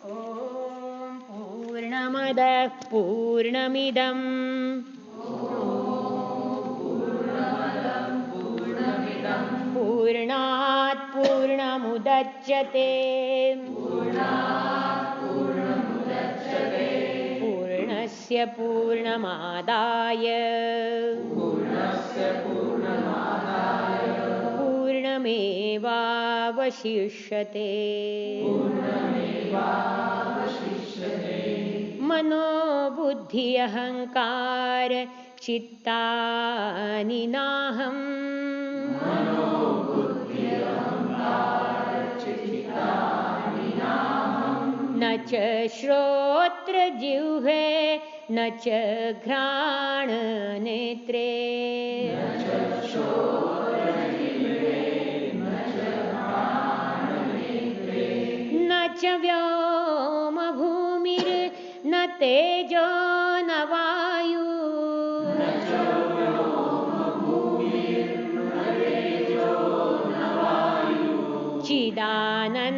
ॐ पूर्णमदः पूर्णमिदं पूर्णात् पूर्णमुदच्यते पूर्णस्य पूर्णमादाय पूर्णमेवावशिष्यते मनोबुद्धि अहंकार चित्तानि नाहम् न च श्रोत्रजिह्वे न च घ्राणनेत्रे न च व्योमभूमिर्न तेजो न वायु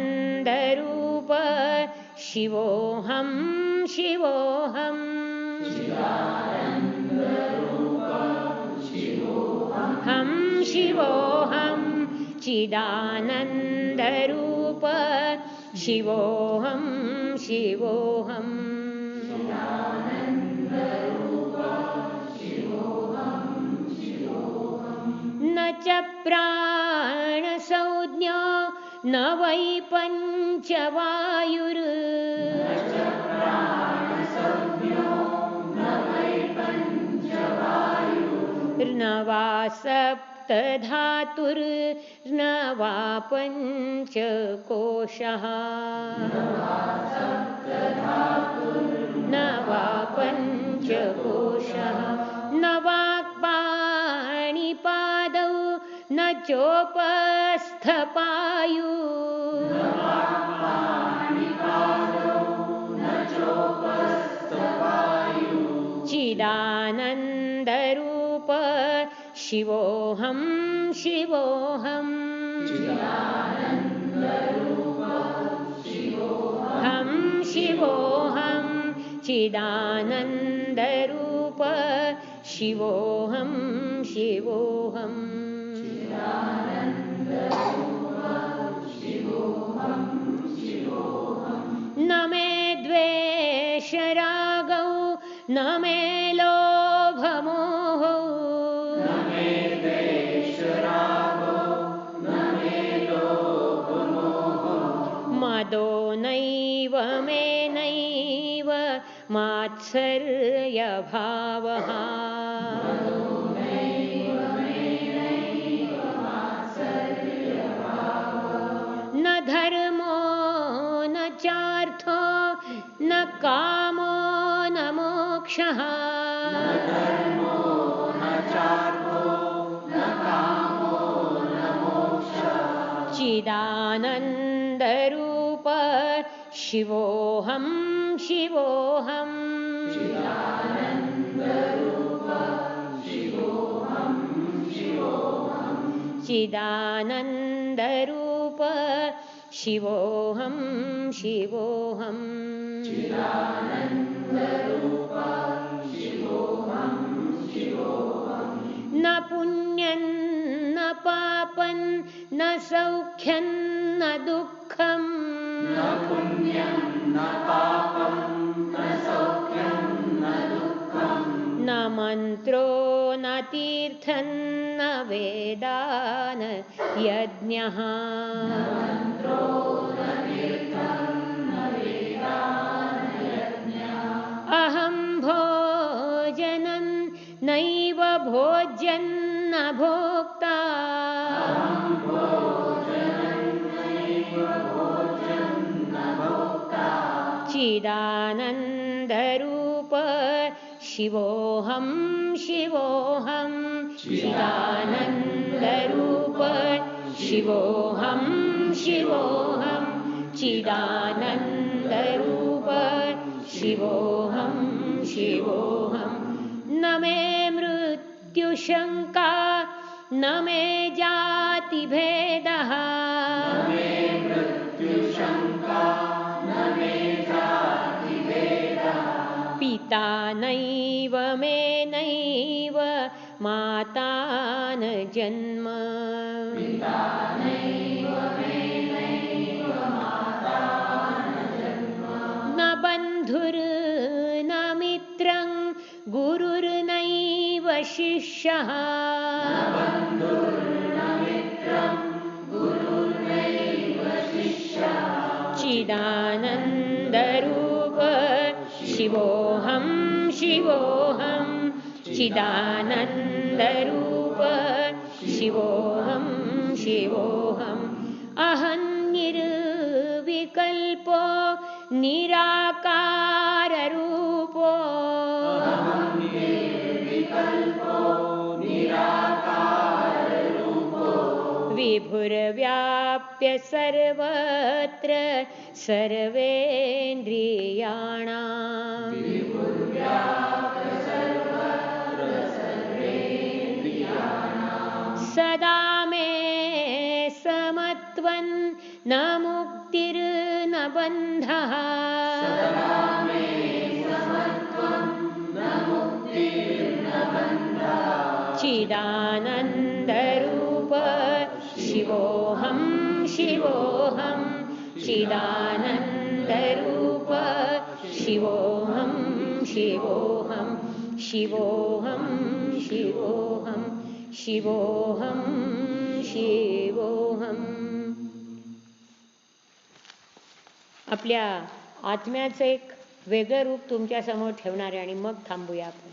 चिदानन्दरूप शिवोऽहं शिवोऽहम् हम शिवोऽहं चिदानन्दरूप शिवोऽहं शिवोऽहम् न च प्राणसंज्ञो न वै पञ्चवायुर् न वा सप्तधातुर्न वा पञ्चकोशः न वा पञ्चकोशः न वाक्पाणिपादौ न चोपस्थपायु चिदानन्दरूप शिवोऽहं शिवोऽहम् हम शिवोऽहं चिदानन्दरूप शिवोऽहं शिवोऽहम् न मे द्वेषरागौ न मे लोभमोहौ मदो नैव मे नैव मात्सर्यभावः न धर्मो न चार्थो न कामो न मोक्षः चिदानन्दरूप शिवोऽहं शिवोऽहम् चिदानन्दरूप शिवोऽहं शिवोऽहम् न पुण्यं न पापं न सौख्यं न दुःखम् न मन्त्रो न तीर्थं न वेदा न यज्ञः अहं भोजनं नैव भोज्यं न भोक्ता चिदानन्दरूप शिवोऽहं शिवोऽहं चिदानन्दरूप शिवोऽहं शिवोऽहं चिदानन्दरूप शिवोऽहं शिवोऽहं न मे मृत्युशङ्का न मे जातिभेदः पिता नैव मे नैव माता न जन्म न बन्धुर्न मित्रं गुरुर्नैव शिष्यः चिदानन्दरूप शिवोऽहं शिवोऽहं चिदानन्दरूप शिवोऽहं शिवोऽहम् अहं निर्विकल्पो निराकाररूपो विभुर्व्याप्य सर्वत्र सर्वेन्द्रियाणाम् सदा मे समत्वं न मुक्तिर्न बन्धः चिदानन्दरूप शिवोऽहं शिवोऽहं चिदानन्दरूप शिवोऽहं शिवोऽहं शिवोऽहं शिवोऽहं शिवोऽहं शिवोऽहम्. आपल्या आत्म्याचं एक वेगळं रूप तुमच्या समोर ठेवणारे आणि मग थांबूया आपण.